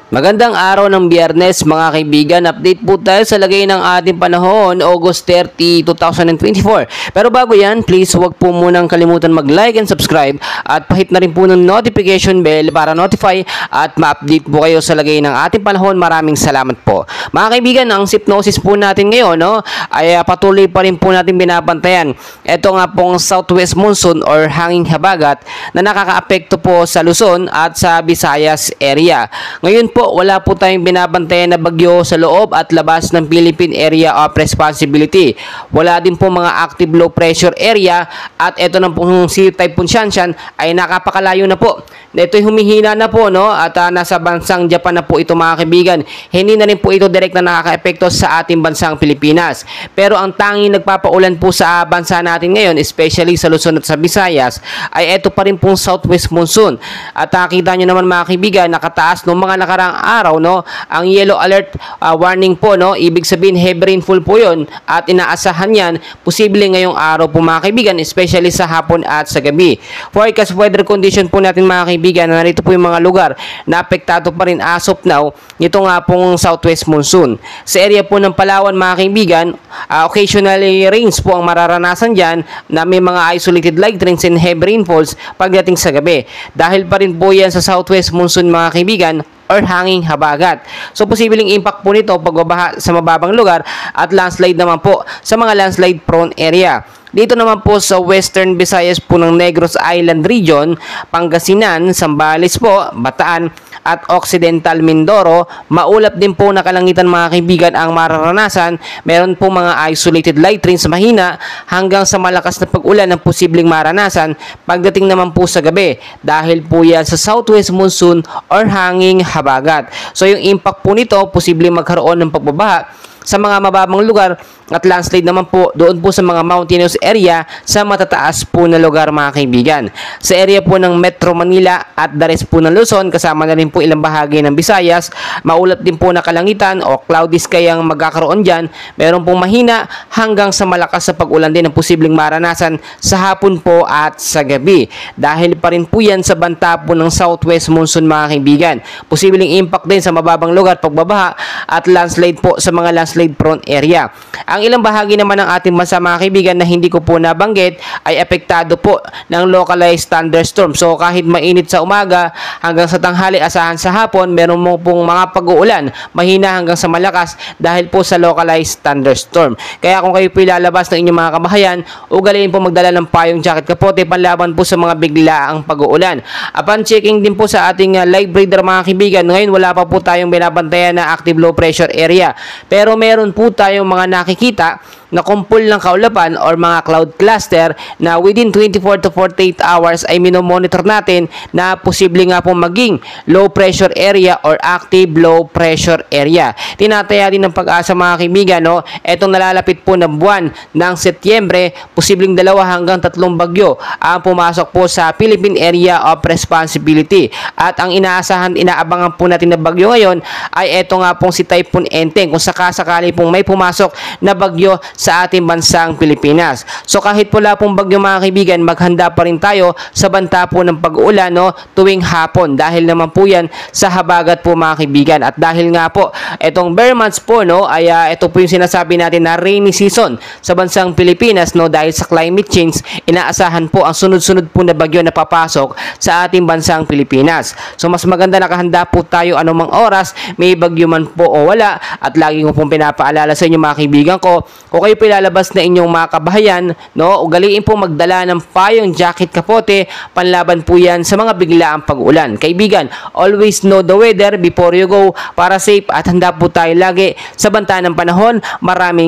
Magandang araw ng Biyernes mga kaibigan. Update po tayo sa lagay ng ating panahon, August 30, 2024. Pero bago yan, please huwag po munang kalimutan mag-like and subscribe at pahit na rin po ng notification bell para notify at ma-update po kayo sa lagay ng ating panahon. Maraming salamat po. Mga kaibigan, ang hypnosis po natin ngayon ay patuloy pa rin po natin binabantayan. Ito nga pong southwest monsoon or hanging habagat na nakakaapekto po sa Luzon at sa Visayas area. Ngayon po, wala po tayong binabantayan na bagyo sa loob at labas ng Philippine Area of Responsibility. Wala din po mga active low pressure area at ito na pong si Typhoon Shanshan ay nakapakalayo na po. Ito'y humihina na po at nasa bansang Japan na po ito mga kaibigan. Hindi na rin po ito direct na nakaka-epekto sa ating bansang Pilipinas. Pero ang tanging nagpapaulan po sa bansa natin ngayon, especially sa Luzon at sa Visayas, ay ito pa rin pong southwest monsoon. At nakita nyo naman mga kaibigan, nakataas ng mga nakarang araw ang yellow alert warning po ibig sabihin heavy rainfall po yun at inaasahan yan posible ngayong araw po mga kaibigan, especially sa hapon at sa gabi. Forecast weather condition po natin mga kaibigan, narito po yung mga lugar na apektado pa rin as of now nito nga pong southwest monsoon. Sa area po ng Palawan mga kaibigan, occasionally rains po ang mararanasan dyan na may mga isolated light rains and heavy rainfalls pagdating sa gabi. Dahil pa rin po yan sa southwest monsoon mga kaibigan or hanging habagat. So, posibleng impact po nito pagbabaha sa mababang lugar at landslide naman po sa mga landslide prone area. Dito naman po sa Western Visayas po ng Negros Island Region, Pangasinan, Zambales po, Bataan at Occidental Mindoro, maulap din po na kalangitan mga kaibigan ang mararanasan. Meron po mga isolated light rains mahina hanggang sa malakas na pag-ulan ang posibleng maranasan pagdating naman po sa gabi dahil po yan sa southwest monsoon or hanging habagat. So yung impact po nito, posibleng magkaroon ng pagbabaha sa mga mababang lugar at landslide naman po doon po sa mga mountainous area sa matataas po na lugar mga kaibigan. Sa area po ng Metro Manila at the rest po ng Luzon, kasama na rin po ilang bahagi ng Visayas, maulap din po na kalangitan o cloudy sky ang magkakaroon dyan. Meron pong mahina hanggang sa malakas sa pag-ulan din ang posibleng maranasan sa hapon po at sa gabi. Dahil pa rin po yan sa banta po ng southwest monsoon mga kaibigan. Posibleng impact din sa mababang lugar, pagbabaha at landslide po sa mga landslide prone area. Ang ilang bahagi naman ng ating bansa mga kaibigan na hindi ko po nabanggit ay apektado po ng localized thunderstorm. So kahit mainit sa umaga hanggang sa tanghali, asahan sa hapon meron mo pong mga pag-uulan mahina hanggang sa malakas dahil po sa localized thunderstorm. Kaya kung kayo po ilalabas ng inyong mga kabahayan, ugaliin po magdala ng payong jacket kapote panlaban po sa mga biglaang pag-uulan. Upon checking din po sa ating live radar mga kaibigan, ngayon wala pa po tayong binabantayan na active low pressure area. Pero meron po tayong mga nakikita na kumpul ng kaulapan or mga cloud cluster na within 24 to 48 hours ay minomonitor natin na posible nga pong maging low pressure area or active low pressure area. Tinataya din ng pag-asa mga kaibigan, etong nalalapit po ng buwan ng Setyembre, posibleng 2 hanggang 3 bagyo ang pumasok po sa Philippine Area of Responsibility. At ang inaabangan po natin na bagyo ngayon ay eto nga pong si Typhoon Enteng, kung sakasakali pong may pumasok na bagyo sa ating bansang Pilipinas. So kahit wala pong bagyo mga kaibigan, maghanda pa rin tayo sa banta po ng pag-uulan tuwing hapon dahil naman po yan sa habagat po mga kaibigan. At dahil nga po etong bare months po ay ito po yung sinasabi natin na rainy season sa bansang Pilipinas dahil sa climate change, inaasahan po ang sunod-sunod po na bagyo na papasok sa ating bansang Pilipinas. So mas maganda nakahanda po tayo anumang oras, may bagyo man po o wala. At lagi ko pong pinapaalala sa inyo mga kaibigan ko, kung kayo pilalabas na inyong mga kabahayan, ugaliin po magdala ng payong jacket kapote, panlaban po yan sa mga biglaang pag-ulan. Kaibigan, always know the weather before you go para safe at handa po tayo lagi sa banta ng panahon. Maraming